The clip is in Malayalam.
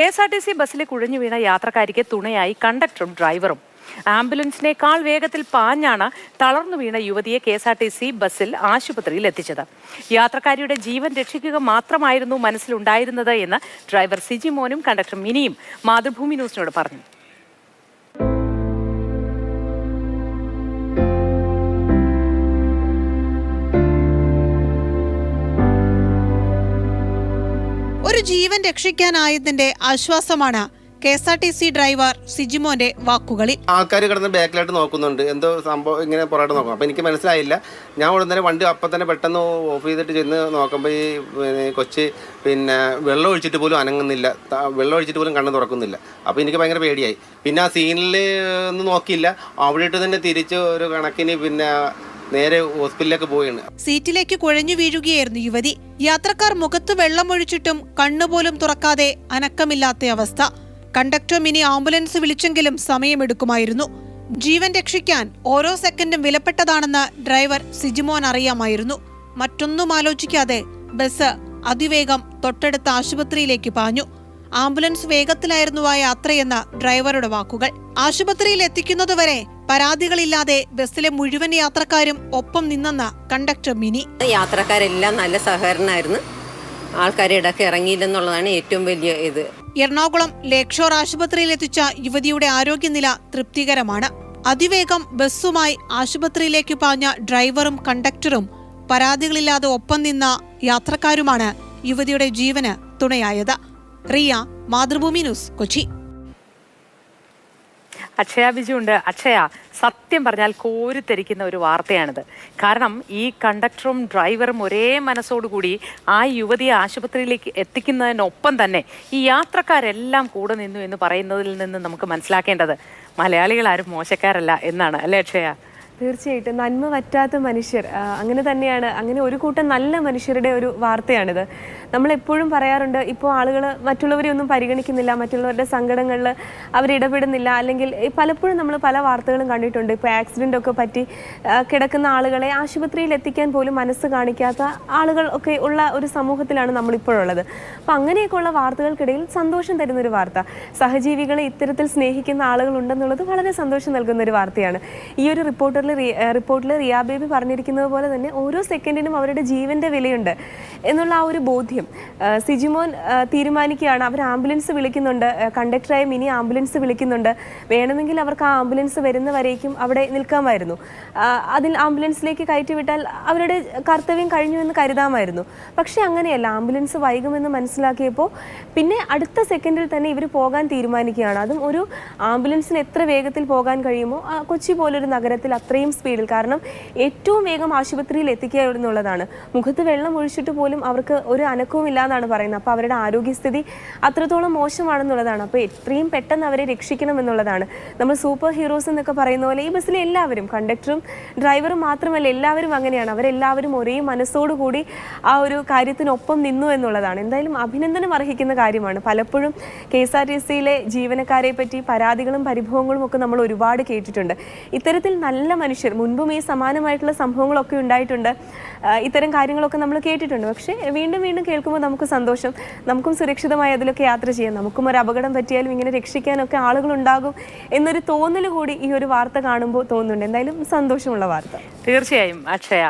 KSRTC ബസ്സിലെ കുഴഞ്ഞു വീണ യാത്രക്കാരിക്ക് തുണയായി കണ്ടക്ടറും ഡ്രൈവറും. ആംബുലൻസിനേക്കാൾ വേഗത്തിൽ പാഞ്ഞാണ് തളർന്നു വീണ യുവതിയെ KSRTC ബസ്സിൽ ആശുപത്രിയിൽ എത്തിച്ചത്. യാത്രക്കാരിയുടെ ജീവൻ രക്ഷിക്കുക മാത്രമായിരുന്നു മനസ്സിലുണ്ടായിരുന്നത് എന്ന് ഡ്രൈവർ സിജിമോനും കണ്ടക്ടർ മിനിയും മാതൃഭൂമി ന്യൂസിനോട് പറഞ്ഞു. ഒരു ജീവൻ രക്ഷിക്കാനായതിന്റെ ആശ്വാസമാണ് KSRTC ഡ്രൈവർ സിജിമോന്റെ വാക്കുകളിൽ. ആൾക്കാർ കിടന്ന് ബാക്കിലായിട്ട് നോക്കുന്നുണ്ട്, എന്തോ സംഭവം ഇങ്ങനെ പുറകെ നോക്കും. അപ്പോൾ എനിക്ക് മനസ്സിലായില്ല. ഞാൻ ഉടൻ തന്നെ വണ്ടി അപ്പം തന്നെ പെട്ടെന്ന് ഓഫ് ചെയ്തിട്ട് ചെന്ന് നോക്കുമ്പോൾ ഈ കൊച്ച് വെള്ളം ഒഴിച്ചിട്ട് പോലും അനങ്ങുന്നില്ല, വെള്ളം ഒഴിച്ചിട്ട് പോലും കണ്ണ് തുറക്കുന്നില്ല. അപ്പോൾ എനിക്ക് ഭയങ്കര പേടിയായി. പിന്നെ ആ സീനിൽ ഒന്നും നോക്കിയില്ല, അവിടെ ഇട്ട് തന്നെ തിരിച്ച് ഒരു കണക്കിന് നേരെ ഹോസ്പിറ്റലിലേക്ക് പോയാണ്. സീറ്റിലേക്ക് കുഴഞ്ഞു വീഴുകയായിരുന്നു യുവതി. യാത്രക്കാർ മുഖത്ത് വെള്ളമൊഴിച്ചിട്ടും കണ്ണുപോലും തുറക്കാതെ അനക്കമില്ലാത്ത അവസ്ഥ. കണ്ടക്ടർ മിനി ആംബുലൻസ് വിളിച്ചെങ്കിലും സമയമെടുക്കുമായിരുന്നു. ജീവൻ രക്ഷിക്കാൻ ഓരോ സെക്കൻഡും വിലപ്പെട്ടതാണെന്ന് ഡ്രൈവർ സിജിമോൻ അറിയാമായിരുന്നു. മറ്റൊന്നും ആലോചിക്കാതെ ബസ് അതിവേഗം തൊട്ടടുത്ത ആശുപത്രിയിലേക്ക് പാഞ്ഞു. ആംബുലൻസ് വേഗത്തിലായിരുന്നു ആ യാത്രയെന്ന ഡ്രൈവറുടെ വാക്കുകൾ. ആശുപത്രിയിൽ എത്തിക്കുന്നതുവരെ പരാതികളില്ലാതെ ബസ്സിലെ മുഴുവൻ യാത്രക്കാരും ഒപ്പം നിന്നെന്ന കണ്ടക്ടർ മിനി. യാത്രക്കാരെല്ലാം നല്ല സഹകരണമായിരുന്നു. ആൾക്കാരെ ഇടയ്ക്ക് ഇറങ്ങിയില്ലെന്നുള്ളതാണ് ഏറ്റവും വലിയ ഇത്. എറണാകുളം ലേക്ക് ഷോർ ആശുപത്രിയിൽ എത്തിച്ച യുവതിയുടെ ആരോഗ്യനില തൃപ്തികരമാണ്. അതിവേഗം ബസ്സുമായി ആശുപത്രിയിലേക്ക് പാഞ്ഞ ഡ്രൈവറും കണ്ടക്ടറും പരാതികളില്ലാതെ ഒപ്പം നിന്ന യാത്രക്കാരുമാണ് യുവതിയുടെ ജീവന് തുണയായത്. റിയ, മാതൃഭൂമി ന്യൂസ്, കൊച്ചി. അക്ഷയ ബിജു ഉണ്ട്. അക്ഷയ, സത്യം പറഞ്ഞാൽ കോരിത്തെരിക്കുന്ന ഒരു വാർത്തയാണിത്. കാരണം ഈ കണ്ടക്ടറും ഡ്രൈവറും ഒരേ മനസ്സോടുകൂടി ആ യുവതിയെ ആശുപത്രിയിലേക്ക് എത്തിക്കുന്നതിനൊപ്പം തന്നെ ഈ യാത്രക്കാരെല്ലാം കൂടെ നിന്നു എന്ന് പറയുന്നതിൽ നിന്ന് നമുക്ക് മനസ്സിലാക്കേണ്ടത് മലയാളികൾ ആരും മോശക്കാരല്ല എന്നാണ്, അല്ലേ അക്ഷയ? തീർച്ചയായിട്ടും നന്മ പറ്റാത്ത മനുഷ്യർ, അങ്ങനെ തന്നെയാണ്. അങ്ങനെ ഒരു കൂട്ടം നല്ല മനുഷ്യരുടെ ഒരു വാർത്തയാണിത്. നമ്മളെപ്പോഴും പറയാറുണ്ട്, ഇപ്പോൾ ആളുകൾ മറ്റുള്ളവരെ ഒന്നും പരിഗണിക്കുന്നില്ല, മറ്റുള്ളവരുടെ സങ്കടങ്ങളിൽ അവരിടപെടുന്നില്ല. അല്ലെങ്കിൽ പലപ്പോഴും നമ്മൾ പല വാർത്തകളും കണ്ടിട്ടുണ്ട്. ഇപ്പോൾ ആക്സിഡൻ്റ് ഒക്കെ പറ്റി കിടക്കുന്ന ആളുകളെ ആശുപത്രിയിൽ എത്തിക്കാൻ പോലും മനസ്സ് കാണിക്കാത്ത ആളുകൾ ഒക്കെ ഉള്ള ഒരു സമൂഹത്തിലാണ് നമ്മളിപ്പോഴുള്ളത്. അപ്പോൾ അങ്ങനെയൊക്കെയുള്ള വാർത്തകൾക്കിടയിൽ സന്തോഷം തരുന്നൊരു വാർത്ത, സഹജീവികളെ ഇത്തരത്തിൽ സ്നേഹിക്കുന്ന ആളുകളുണ്ടെന്നുള്ളത് വളരെ സന്തോഷം നൽകുന്നൊരു വാർത്തയാണ്. ഈ ഒരു റിപ്പോർട്ടിൽ റിയ ബേബി പറഞ്ഞിരിക്കുന്നത് പോലെ തന്നെ ഓരോ സെക്കൻഡിനും അവരുടെ ജീവന്റെ വിലയുണ്ട് എന്നുള്ള ആ ഒരു ബോധ്യം സിജിമോൻ തീരുമാനിക്കുകയാണ്. അവർ ആംബുലൻസ് വിളിക്കുന്നുണ്ട്, കണ്ടക്ടറായ മിനി ആംബുലൻസ് വിളിക്കുന്നുണ്ട്. വേണമെങ്കിൽ അവർക്ക് ആ ആംബുലൻസ് വരുന്നവരേക്കും അവിടെ നിൽക്കാമായിരുന്നു. അതിൽ ആംബുലൻസിലേക്ക് കയറ്റിവിട്ടാൽ അവരുടെ കർത്തവ്യം കഴിഞ്ഞു എന്ന് കരുതാമായിരുന്നു. പക്ഷെ അങ്ങനെയല്ല. ആംബുലൻസ് വൈകുമെന്ന് മനസ്സിലാക്കിയപ്പോൾ പിന്നെ അടുത്ത സെക്കൻഡിൽ തന്നെ ഇവർ പോകാൻ തീരുമാനിക്കുകയാണ്. അതും ഒരു ആംബുലൻസിന് എത്ര വേഗത്തിൽ പോകാൻ കഴിയുമോ, കൊച്ചി പോലൊരു നഗരത്തിൽ അത്രയും സ്പീഡിൽ. കാരണം ഏറ്റവും വേഗം ആശുപത്രിയിൽ എത്തിക്കുക എന്നുള്ളതാണ്. മുഖത്ത് വെള്ളം ഒഴിച്ചിട്ട് പോലും അവർക്ക് ഒരു അനക്കവും ഇല്ലാന്നാണ് പറയുന്നത്. അപ്പോൾ അവരുടെ ആരോഗ്യസ്ഥിതി അത്രത്തോളം മോശമാണെന്നുള്ളതാണ്. അപ്പോൾ എത്രയും പെട്ടെന്ന് അവരെ രക്ഷിക്കണം എന്നുള്ളതാണ്. നമ്മൾ സൂപ്പർ ഹീറോസ് എന്നൊക്കെ പറയുന്ന പോലെ ഈ ബസ്സിലെ എല്ലാവരും, കണ്ടക്ടറും ഡ്രൈവറും മാത്രമല്ല എല്ലാവരും അങ്ങനെയാണ്. അവരെല്ലാവരും ഒരേ മനസ്സോടുകൂടി ആ ഒരു കാര്യത്തിനൊപ്പം നിന്നു എന്നുള്ളതാണ്. എന്തായാലും അഭിനന്ദനം അർഹിക്കുന്ന കാര്യമാണ്. പലപ്പോഴും KSRTCയിലെ ജീവനക്കാരെ പറ്റി പരാതികളും പരിഭവങ്ങളും ഒക്കെ നമ്മൾ ഒരുപാട് കേട്ടിട്ടുണ്ട്. ഇത്തരത്തിൽ നല്ല മനുഷ്യർ മുൻപും ഈ സമാനമായിട്ടുള്ള സംഭവങ്ങളൊക്കെ ഉണ്ടായിട്ടുണ്ട്. ഇത്തരം കാര്യങ്ങളൊക്കെ നമ്മൾ കേട്ടിട്ടുണ്ട്. പക്ഷേ വീണ്ടും വീണ്ടും കേൾക്കുമ്പോൾ നമുക്ക് സന്തോഷം. നമുക്കും സുരക്ഷിതമായി അതിലൊക്കെ യാത്ര ചെയ്യാം. നമുക്കും ഒരു അപകടം പറ്റിയാലും ഇങ്ങനെ രക്ഷിക്കാനൊക്കെ ആളുകളുണ്ടാകും എന്നൊരു തോന്നൽ കൂടി ഈ ഒരു വാർത്ത കാണുമ്പോൾ തോന്നുന്നുണ്ട്. എന്തായാലും സന്തോഷമുള്ള വാർത്ത. തീർച്ചയായും അക്ഷയ.